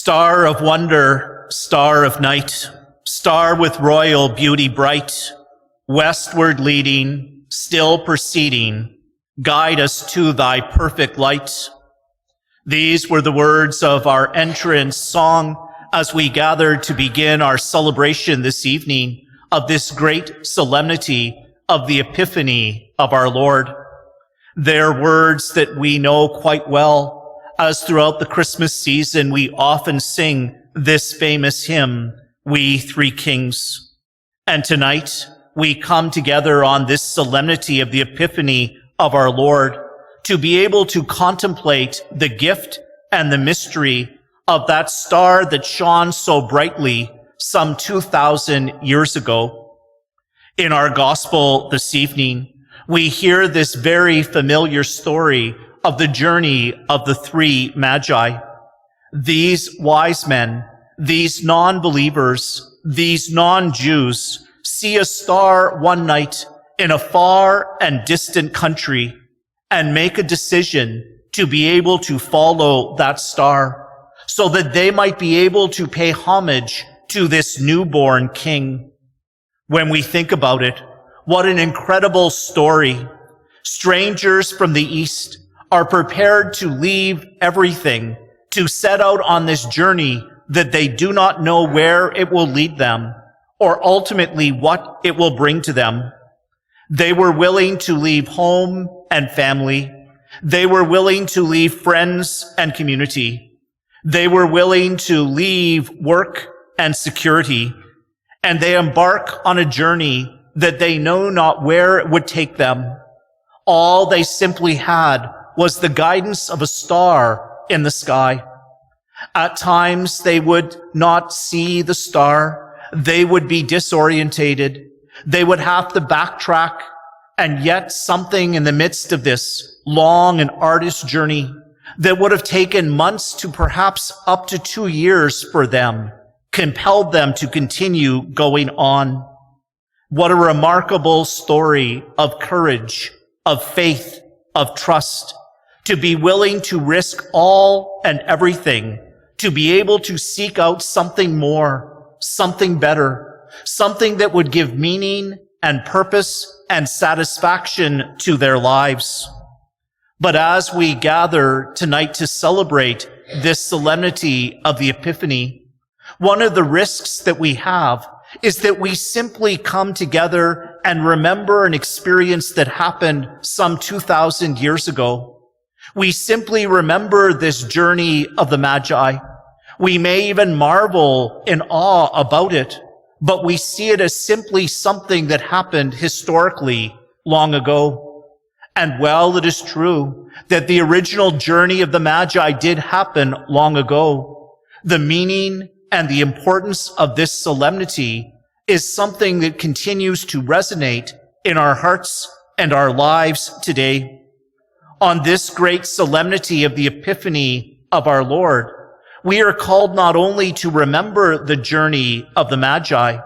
Star of wonder, star of night, star with royal beauty bright, westward leading, still proceeding, guide us to thy perfect light. These were the words of our entrance song as we gathered to begin our celebration this evening of this great solemnity of the Epiphany of our Lord. They're words that we know quite well, as throughout the Christmas season we often sing this famous hymn, We Three Kings. And tonight we come together on this solemnity of the Epiphany of our Lord to be able to contemplate the gift and the mystery of that star that shone so brightly some 2,000 years ago. In our gospel this evening, we hear this very familiar story of the journey of the three magi. These wise men, these non-believers, these non-Jews see a star one night in a far and distant country and make a decision to be able to follow that star so that they might be able to pay homage to this newborn king. When we think about it, what an incredible story. Strangers from the East are prepared to leave everything to set out on this journey that they do not know where it will lead them or ultimately what it will bring to them. They were willing to leave home and family. They were willing to leave friends and community. They were willing to leave work and security, and they embark on a journey that they know not where it would take them. All they simply had was the guidance of a star in the sky. At times they would not see the star. They would be disorientated. They would have to backtrack. And yet something in the midst of this long and arduous journey that would have taken months to perhaps up to 2 years for them compelled them to continue going on. What a remarkable story of courage, of faith, of trust, to be willing to risk all and everything, to be able to seek out something more, something better, something that would give meaning and purpose and satisfaction to their lives. But as we gather tonight to celebrate this solemnity of the Epiphany, one of the risks that we have is that we simply come together and remember an experience that happened some 2,000 years ago. We simply remember this journey of the Magi. We may even marvel in awe about it, but we see it as simply something that happened historically long ago. And while it is true that the original journey of the Magi did happen long ago, the meaning and the importance of this solemnity is something that continues to resonate in our hearts and our lives today. On this great solemnity of the Epiphany of our Lord, we are called not only to remember the journey of the Magi,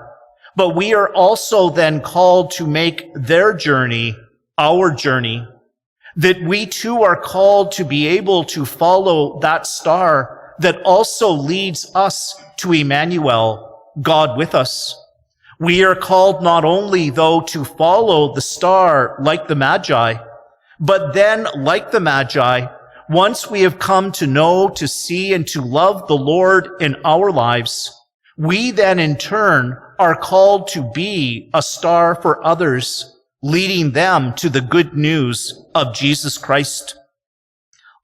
but we are also then called to make their journey our journey, that we too are called to be able to follow that star that also leads us to Emmanuel, God with us. We are called not only, though, to follow the star like the Magi, but then, like the Magi, once we have come to know, to see, and to love the Lord in our lives, we then in turn are called to be a star for others, leading them to the good news of Jesus Christ.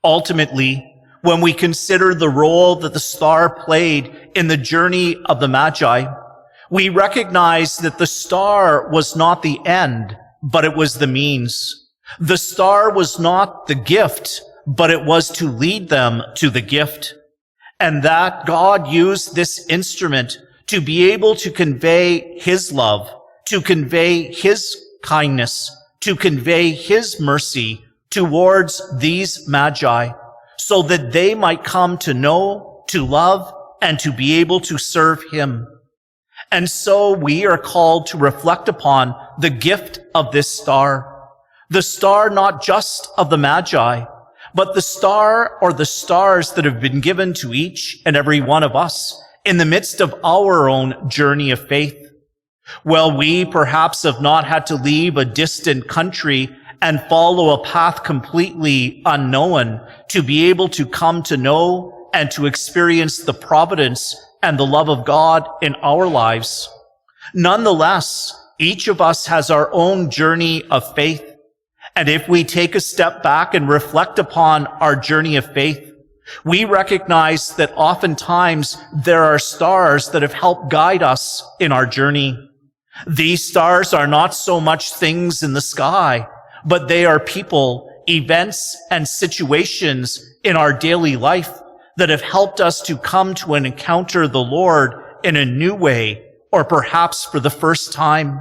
Ultimately, when we consider the role that the star played in the journey of the Magi, we recognize that the star was not the end, but it was the means. The star was not the gift, but it was to lead them to the gift. And that God used this instrument to be able to convey his love, to convey his kindness, to convey his mercy towards these Magi, so that they might come to know, to love, and to be able to serve him. And so we are called to reflect upon the gift of this star. The star not just of the Magi, but the star or the stars that have been given to each and every one of us in the midst of our own journey of faith. Well, we perhaps have not had to leave a distant country and follow a path completely unknown to be able to come to know and to experience the providence and the love of God in our lives. Nonetheless, each of us has our own journey of faith. And if we take a step back and reflect upon our journey of faith, we recognize that oftentimes there are stars that have helped guide us in our journey. These stars are not so much things in the sky, but they are people, events, and situations in our daily life that have helped us to come to and encounter the Lord in a new way, or perhaps for the first time.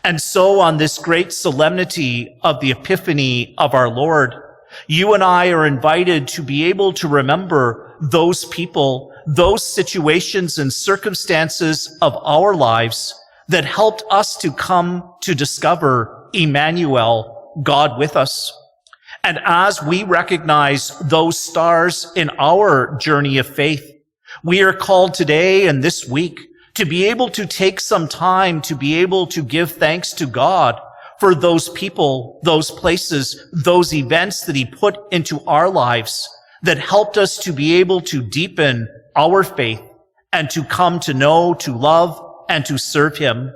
And so on this great solemnity of the Epiphany of our Lord, you and I are invited to be able to remember those people, those situations and circumstances of our lives that helped us to come to discover Emmanuel, God with us. And as we recognize those stars in our journey of faith, we are called today and this week to be able to take some time to be able to give thanks to God for those people, those places, those events that he put into our lives that helped us to be able to deepen our faith and to come to know, to love, and to serve him.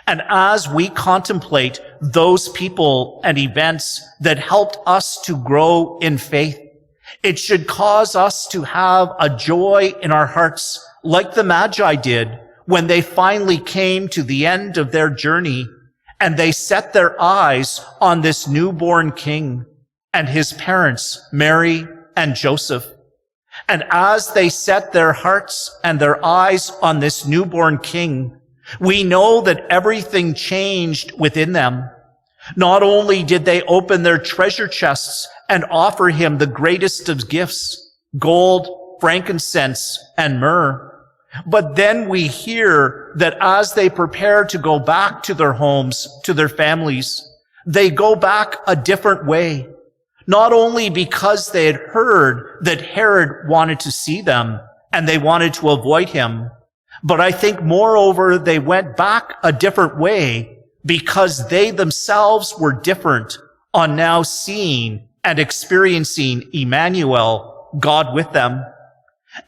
And as we contemplate those people and events that helped us to grow in faith, it should cause us to have a joy in our hearts like the Magi did when they finally came to the end of their journey and they set their eyes on this newborn king and his parents, Mary and Joseph. And as they set their hearts and their eyes on this newborn king, we know that everything changed within them. Not only did they open their treasure chests and offer him the greatest of gifts, gold, frankincense, and myrrh, but then we hear that as they prepare to go back to their homes, to their families, they go back a different way. Not only because they had heard that Herod wanted to see them and they wanted to avoid him, but I think moreover they went back a different way because they themselves were different on now seeing and experiencing Emmanuel, God with them.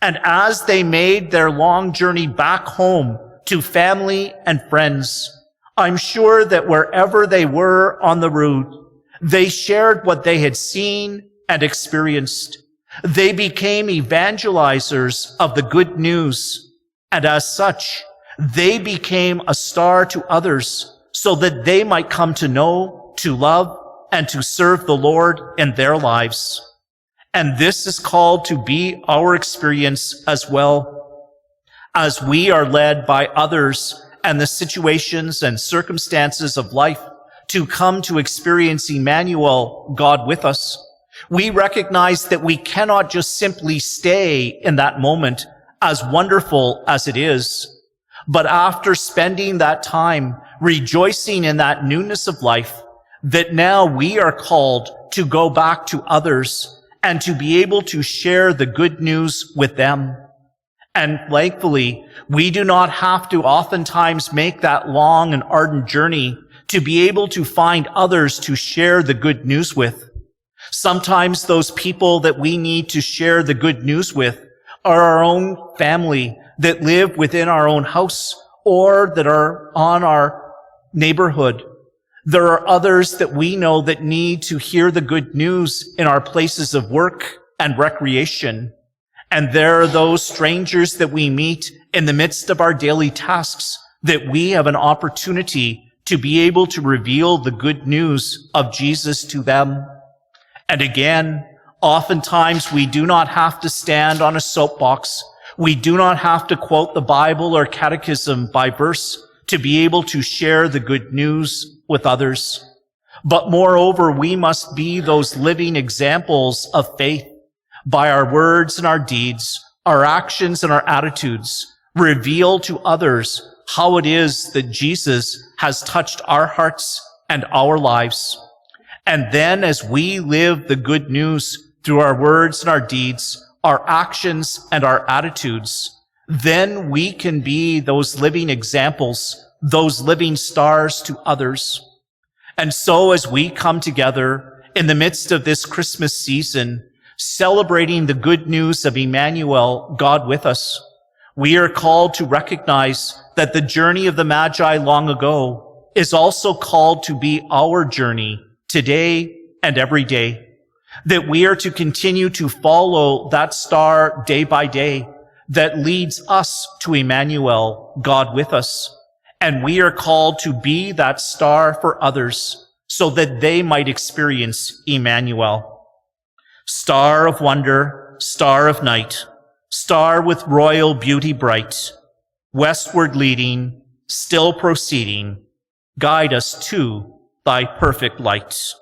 And as they made their long journey back home to family and friends, I'm sure that wherever they were on the route, they shared what they had seen and experienced. They became evangelizers of the good news. And as such, they became a star to others so that they might come to know, to love, and to serve the Lord in their lives. And this is called to be our experience as well, as we are led by others and the situations and circumstances of life to come to experience Emmanuel, God with us. We recognize that we cannot just simply stay in that moment, as wonderful as it is, but after spending that time rejoicing in that newness of life, that now we are called to go back to others and to be able to share the good news with them. And thankfully, we do not have to oftentimes make that long and ardent journey to be able to find others to share the good news with. Sometimes those people that we need to share the good news with are our own family that live within our own house or that are on our neighborhood. There are others that we know that need to hear the good news in our places of work and recreation. And there are those strangers that we meet in the midst of our daily tasks that we have an opportunity to be able to reveal the good news of Jesus to them. And again, oftentimes we do not have to stand on a soapbox. We do not have to quote the Bible or catechism by verse to be able to share the good news with others. But moreover, we must be those living examples of faith by our words and our deeds, our actions and our attitudes, reveal to others how it is that Jesus has touched our hearts and our lives. And then as we live the good news through our words and our deeds, our actions and our attitudes, then we can be those living examples, those living stars to others. And so as we come together in the midst of this Christmas season, celebrating the good news of Emmanuel, God with us, we are called to recognize that the journey of the Magi long ago is also called to be our journey today and every day, that we are to continue to follow that star day by day that leads us to Emmanuel, God with us. And we are called to be that star for others so that they might experience Emmanuel. Star of wonder, star of night, star with royal beauty bright, westward leading, still proceeding, guide us to thy perfect light.